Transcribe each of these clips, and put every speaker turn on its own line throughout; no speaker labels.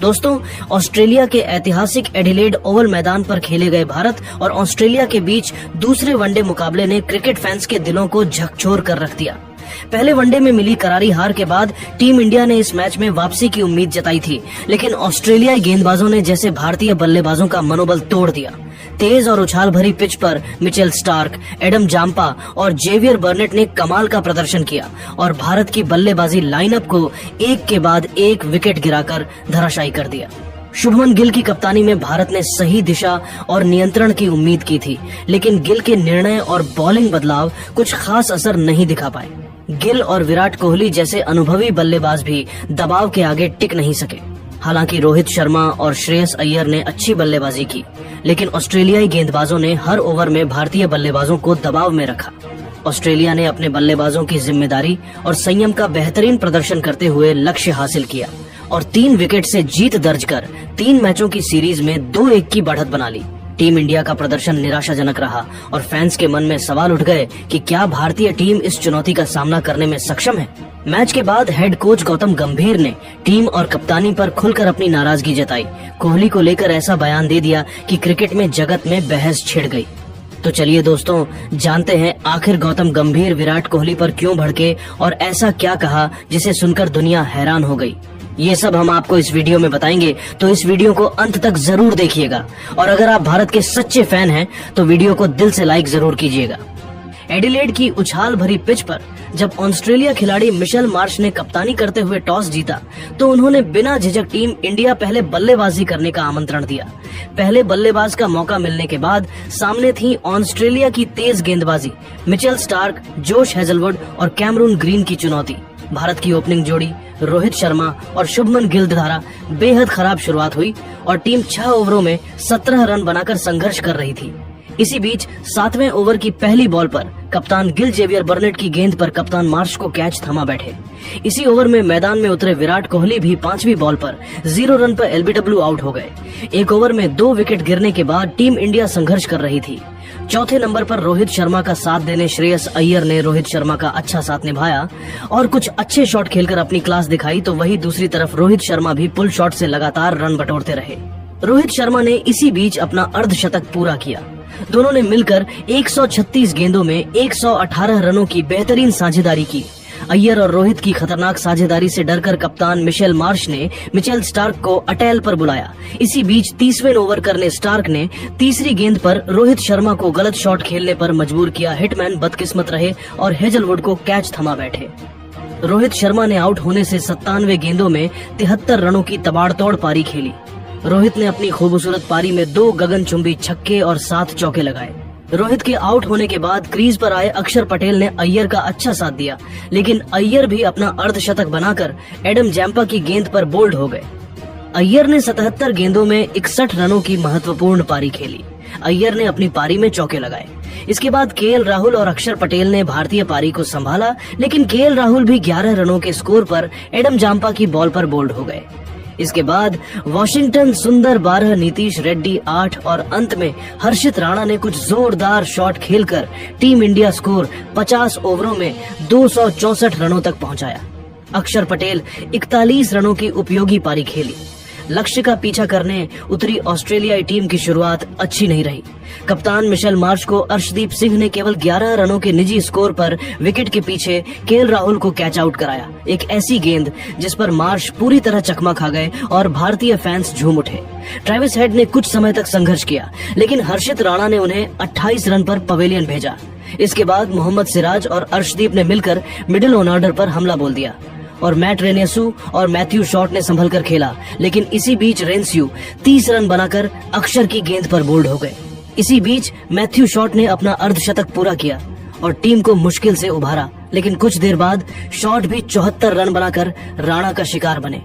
दोस्तों, ऑस्ट्रेलिया के ऐतिहासिक एडिलेड ओवल मैदान पर खेले गए भारत और ऑस्ट्रेलिया के बीच दूसरे वनडे मुकाबले ने क्रिकेट फैंस के दिलों को झकझोर कर रख दिया। पहले वनडे में मिली करारी हार के बाद टीम इंडिया ने इस मैच में वापसी की उम्मीद जताई थी, लेकिन ऑस्ट्रेलियाई गेंदबाजों ने जैसे भारतीय बल्लेबाजों का मनोबल तोड़ दिया। तेज और उछाल भरी पिच पर मिचेल स्टार्क, एडम जाम्पा और जेवियर बर्नेट ने कमाल का प्रदर्शन किया और भारत की बल्लेबाजी लाइनअप को एक के बाद एक विकेट गिराकर धराशायी कर दिया। शुभमन गिल की कप्तानी में भारत ने सही दिशा और नियंत्रण की उम्मीद की थी, लेकिन गिल के निर्णय और बॉलिंग बदलाव कुछ खास असर नहीं दिखा पाए। गिल और विराट कोहली जैसे अनुभवी बल्लेबाज भी दबाव के आगे टिक नहीं सके। हालांकि रोहित शर्मा और श्रेयस अय्यर ने अच्छी बल्लेबाजी की, लेकिन ऑस्ट्रेलियाई गेंदबाजों ने हर ओवर में भारतीय बल्लेबाजों को दबाव में रखा। ऑस्ट्रेलिया ने अपने बल्लेबाजों की जिम्मेदारी और संयम का बेहतरीन प्रदर्शन करते हुए लक्ष्य हासिल किया और 3 विकेट से जीत दर्ज कर 3 मैचों की सीरीज में 2-1 की बढ़त बना ली। टीम इंडिया का प्रदर्शन निराशाजनक रहा और फैंस के मन में सवाल उठ गए कि क्या भारतीय टीम इस चुनौती का सामना करने में सक्षम है। मैच के बाद हेड कोच गौतम गंभीर ने टीम और कप्तानी पर खुलकर अपनी नाराजगी जताई। कोहली को लेकर ऐसा बयान दे दिया कि क्रिकेट में जगत में बहस छिड़ गई। तो चलिए दोस्तों, जानते हैं आखिर गौतम गंभीर विराट कोहली पर क्यों भड़के और ऐसा क्या कहा जिसे सुनकर दुनिया हैरान हो गई। ये सब हम आपको इस वीडियो में बताएंगे, तो इस वीडियो को अंत तक जरूर देखिएगा। और अगर आप भारत के सच्चे फैन हैं तो वीडियो को दिल से लाइक जरूर कीजिएगा। एडिलेड की उछाल भरी पिच पर जब ऑस्ट्रेलिया खिलाड़ी मिशेल मार्श ने कप्तानी करते हुए टॉस जीता तो उन्होंने बिना झिझक टीम इंडिया पहले बल्लेबाजी करने का आमंत्रण दिया। पहले बल्लेबाज का मौका मिलने के बाद सामने थी ऑस्ट्रेलिया की तेज गेंदबाजी, मिचेल स्टार्क, जोश हेजलवुड और कैमरून ग्रीन की चुनौती। भारत की ओपनिंग जोड़ी रोहित शर्मा और शुभमन गिल द्वारा बेहद खराब शुरुआत हुई और टीम 6 ओवरों में 17 रन बनाकर संघर्ष कर रही थी। इसी बीच 7वें ओवर की पहली बॉल पर कप्तान गिल जेवियर बर्नेट की गेंद पर कप्तान मार्श को कैच थमा बैठे। इसी ओवर में मैदान में उतरे विराट कोहली भी 5वीं बॉल पर 0 रन पर एलबीडब्ल्यू आउट हो गए। एक ओवर में 2 विकेट गिरने के बाद टीम इंडिया संघर्ष कर रही थी। चौथे नंबर पर रोहित शर्मा का साथ देने श्रेयस अय्यर ने रोहित शर्मा का अच्छा साथ निभाया और कुछ अच्छे शॉट खेलकर अपनी क्लास दिखाई, तो वही दूसरी तरफ रोहित शर्मा भी पुल शॉट से लगातार रन बटोरते रहे। रोहित शर्मा ने इसी बीच अपना अर्धशतक पूरा किया। दोनों ने मिलकर 136 गेंदों में 118 रनों की बेहतरीन साझेदारी की। अय्यर और रोहित की खतरनाक साझेदारी से डरकर कप्तान मिशेल मार्श ने मिचेल स्टार्क को अटेल पर बुलाया। इसी बीच 30वें ओवर करने स्टार्क ने तीसरी गेंद पर रोहित शर्मा को गलत शॉट खेलने पर मजबूर किया। हिटमैन बदकिस्मत रहे और हेजलवुड को कैच थमा बैठे। रोहित शर्मा ने आउट होने से 97 गेंदों में 73 रनों की तबाड़तोड़ पारी खेली। रोहित ने अपनी खूबसूरत पारी में 2 गगनचुंबी छक्के और 7 चौके लगाए। रोहित के आउट होने के बाद क्रीज पर आए अक्षर पटेल ने अय्यर का अच्छा साथ दिया, लेकिन अय्यर भी अपना अर्धशतक बनाकर एडम जैम्पा की गेंद पर बोल्ड हो गए। अय्यर ने 77 गेंदों में 61 रनों की महत्वपूर्ण पारी खेली। अय्यर ने अपनी पारी में चौके लगाए। इसके बाद केएल राहुल और अक्षर पटेल ने भारतीय पारी को संभाला, लेकिन केएल राहुल भी 11 रनों के स्कोर पर एडम जाम्पा की बॉल पर बोल्ड हो गए। इसके बाद वॉशिंगटन सुंदर 12, नीतीश रेड्डी 8 और अंत में हर्षित राणा ने कुछ जोरदार शॉट खेलकर टीम इंडिया स्कोर 50 ओवरों में 264 रनों तक पहुंचाया। अक्षर पटेल 41 रनों की उपयोगी पारी खेली। लक्ष्य का पीछा करने उतरी ऑस्ट्रेलियाई टीम की शुरुआत अच्छी नहीं रही। कप्तान मिशेल मार्श को अर्शदीप सिंह ने केवल 11 रनों के निजी स्कोर पर विकेट के पीछे केएल राहुल को कैच आउट कराया। एक ऐसी गेंद जिस पर मार्श पूरी तरह चकमा खा गए और भारतीय फैंस झूम उठे। ट्रेविस हेड ने कुछ समय तक संघर्ष किया, लेकिन हर्षित राणा ने उन्हें 28 रन पर पवेलियन भेजा। इसके बाद मोहम्मद सिराज और अर्शदीप ने मिलकर मिडिल ऑर्डर पर हमला बोल दिया और मैट रेनेसू और मैथ्यू शॉट ने संभल कर खेला, लेकिन इसी बीच रेन्स्यू 30 रन बनाकर अक्षर की गेंद पर बोल्ड हो गए। इसी बीच मैथ्यू शॉट ने अपना अर्धशतक पूरा किया और टीम को मुश्किल से उभारा, लेकिन कुछ देर बाद शॉट भी 74 रन बनाकर राणा का शिकार बने।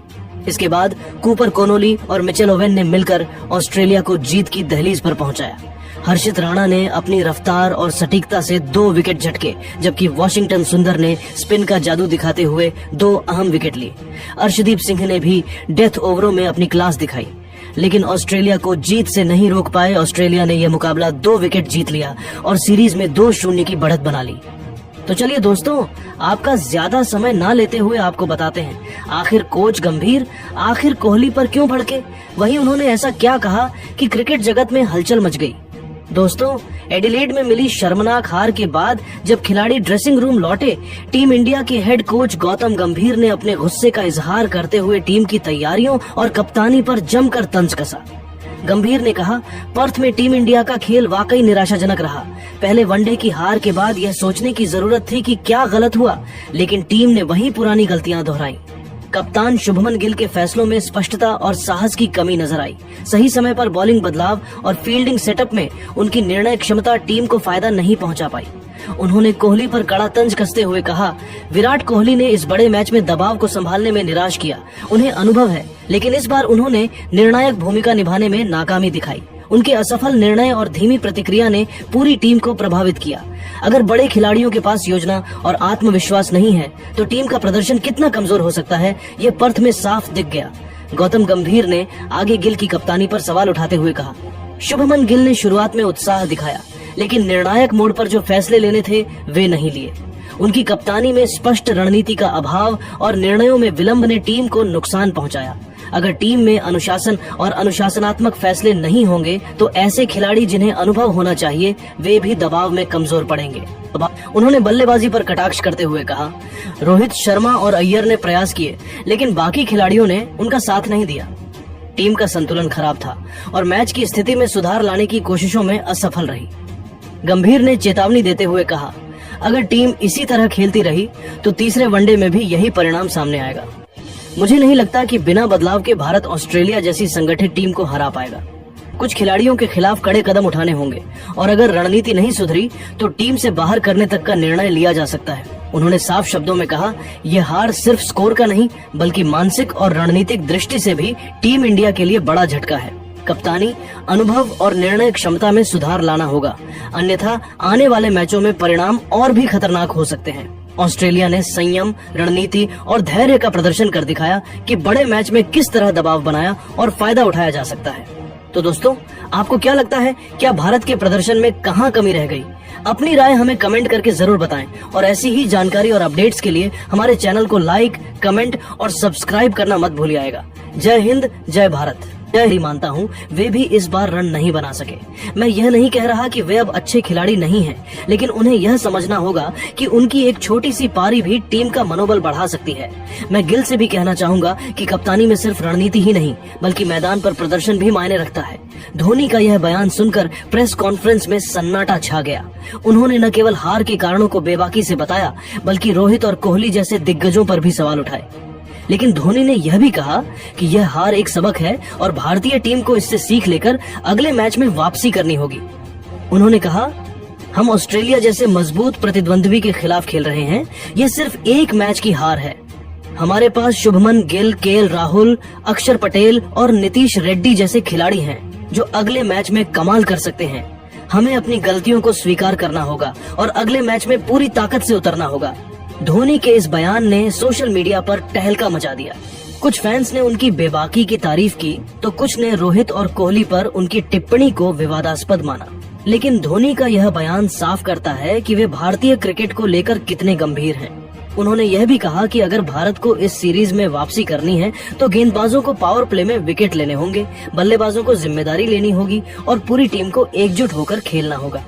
इसके बाद कूपर कोनोली और मिचेल ओवेन ने मिलकर ऑस्ट्रेलिया को जीत की दहलीज पर पहुंचाया। हर्षित राणा ने अपनी रफ्तार और सटीकता से 2 विकेट झटके, जबकि वॉशिंगटन सुंदर ने स्पिन का जादू दिखाते हुए 2 अहम विकेट लिए। अर्शदीप सिंह ने भी डेथ ओवरों में अपनी क्लास दिखाई, लेकिन ऑस्ट्रेलिया को जीत से नहीं रोक पाए। ऑस्ट्रेलिया ने यह मुकाबला 2 विकेट जीत लिया और सीरीज में 2-0 की बढ़त बना ली। तो चलिए दोस्तों, आपका ज्यादा समय ना लेते हुए आपको बताते हैं, आखिर कोच गंभीर आखिर कोहली पर क्यों भड़के, वहीं उन्होंने ऐसा क्या कहा कि क्रिकेट जगत में हलचल मच गई। दोस्तों, एडिलेड में मिली शर्मनाक हार के बाद जब खिलाड़ी ड्रेसिंग रूम लौटे, टीम इंडिया के हेड कोच गौतम गंभीर ने अपने गुस्से का इजहार करते हुए टीम की तैयारियों और कप्तानी पर जमकर तंज कसा। गंभीर ने कहा, पर्थ में टीम इंडिया का खेल वाकई निराशाजनक रहा। पहले वनडे की हार के बाद यह सोचने की जरूरत थी कि क्या गलत हुआ, लेकिन टीम ने वही पुरानी गलतियां दोहराई। कप्तान शुभमन गिल के फैसलों में स्पष्टता और साहस की कमी नजर आई। सही समय पर बॉलिंग बदलाव और फील्डिंग सेटअप में उनकी निर्णय क्षमता टीम को फायदा नहीं पहुंचा पाई। उन्होंने कोहली पर कड़ा तंज कसते हुए कहा, विराट कोहली ने इस बड़े मैच में दबाव को संभालने में निराश किया। उन्हें अनुभव है, लेकिन इस बार उन्होंने निर्णायक भूमिका निभाने में नाकामी दिखाई। उनके असफल निर्णय और धीमी प्रतिक्रिया ने पूरी टीम को प्रभावित किया। अगर बड़े खिलाड़ियों के पास योजना और आत्मविश्वास नहीं है तो टीम का प्रदर्शन कितना कमजोर हो सकता है, ये पर्थ में साफ दिख गया। गौतम गंभीर ने आगे गिल की कप्तानी पर सवाल उठाते हुए कहा, शुभमन गिल ने शुरुआत में उत्साह दिखाया, लेकिन निर्णायक मोड़ पर जो फैसले लेने थे वे नहीं लिए। उनकी कप्तानी में स्पष्ट रणनीति का अभाव और निर्णयों में विलंब ने टीम को नुकसान पहुंचाया। अगर टीम में अनुशासन और अनुशासनात्मक फैसले नहीं होंगे तो ऐसे खिलाड़ी जिन्हें अनुभव होना चाहिए वे भी दबाव में कमजोर पड़ेंगे। उन्होंने बल्लेबाजी पर कटाक्ष करते हुए कहा, रोहित शर्मा और अय्यर ने प्रयास किए, लेकिन बाकी खिलाड़ियों ने उनका साथ नहीं दिया। टीम का संतुलन खराब था और मैच की स्थिति में सुधार लाने की कोशिशों में असफल रही। गंभीर ने चेतावनी देते हुए कहा, अगर टीम इसी तरह खेलती रही तो तीसरे वनडे में भी यही परिणाम सामने आएगा। मुझे नहीं लगता कि बिना बदलाव के भारत ऑस्ट्रेलिया जैसी संगठित टीम को हरा पाएगा। कुछ खिलाड़ियों के खिलाफ कड़े कदम उठाने होंगे और अगर रणनीति नहीं सुधरी तो टीम से बाहर करने तक का निर्णय लिया जा सकता है। उन्होंने साफ शब्दों में कहा, यह हार सिर्फ स्कोर का नहीं बल्कि मानसिक और रणनीतिक दृष्टि से भी टीम इंडिया के लिए बड़ा झटका है। कप्तानी, अनुभव और निर्णय क्षमता में सुधार लाना होगा, अन्यथा आने वाले मैचों में परिणाम और भी खतरनाक हो सकते हैं। ऑस्ट्रेलिया ने संयम, रणनीति और धैर्य का प्रदर्शन कर दिखाया कि बड़े मैच में किस तरह दबाव बनाया और फायदा उठाया जा सकता है। तो दोस्तों, आपको क्या लगता है, क्या भारत के प्रदर्शन में कहां कमी रह गई? अपनी राय हमें कमेंट करके जरूर बताएं और ऐसी ही जानकारी और अपडेट्स के लिए हमारे चैनल को लाइक, कमेंट और सब्सक्राइब करना मत भूलिएगा। जय हिंद, जय भारत। मैं मानता हूँ वे भी इस बार रन नहीं बना सके। मैं यह नहीं कह रहा कि वे अब अच्छे खिलाड़ी नहीं हैं, लेकिन उन्हें यह समझना होगा कि उनकी एक छोटी सी पारी भी टीम का मनोबल बढ़ा सकती है। मैं गिल से भी कहना चाहूंगा कि कप्तानी में सिर्फ रणनीति ही नहीं बल्कि मैदान पर प्रदर्शन भी मायने रखता है। धोनी का यह बयान सुनकर प्रेस कॉन्फ्रेंस में सन्नाटा छा गया। उन्होंने न केवल हार के कारणों को बेबाकी से बताया बल्कि रोहित और कोहली जैसे दिग्गजों पर भी सवाल उठाए। लेकिन धोनी ने यह भी कहा कि यह हार एक सबक है और भारतीय टीम को इससे सीख लेकर अगले मैच में वापसी करनी होगी। उन्होंने कहा, हम ऑस्ट्रेलिया जैसे मजबूत प्रतिद्वंद्वी के खिलाफ खेल रहे हैं। यह सिर्फ एक मैच की हार है। हमारे पास शुभमन गिल, केएल राहुल, अक्षर पटेल और नीतीश रेड्डी जैसे खिलाड़ी हैं जो अगले मैच में कमाल कर सकते हैं। हमें अपनी गलतियों को स्वीकार करना होगा और अगले मैच में पूरी ताकत से उतरना होगा। धोनी के इस बयान ने सोशल मीडिया पर तहलका मचा दिया। कुछ फैंस ने उनकी बेबाकी की तारीफ की तो कुछ ने रोहित और कोहली पर उनकी टिप्पणी को विवादास्पद माना। लेकिन धोनी का यह बयान साफ करता है कि वे भारतीय क्रिकेट को लेकर कितने गंभीर हैं। उन्होंने यह भी कहा कि अगर भारत को इस सीरीज में वापसी करनी है तो गेंदबाजों को पावर प्ले में विकेट लेने होंगे, बल्लेबाजों को जिम्मेदारी लेनी होगी और पूरी टीम को एकजुट होकर खेलना होगा।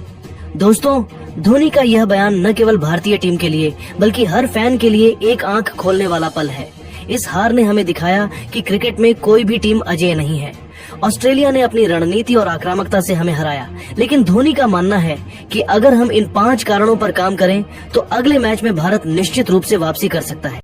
दोस्तों, धोनी का यह बयान न केवल भारतीय टीम के लिए बल्कि हर फैन के लिए एक आंख खोलने वाला पल है। इस हार ने हमें दिखाया कि क्रिकेट में कोई भी टीम अजेय नहीं है। ऑस्ट्रेलिया ने अपनी रणनीति और आक्रामकता से हमें हराया, लेकिन धोनी का मानना है कि अगर हम इन 5 कारणों पर काम करें तो अगले मैच में भारत निश्चित रूप से वापसी कर सकता है।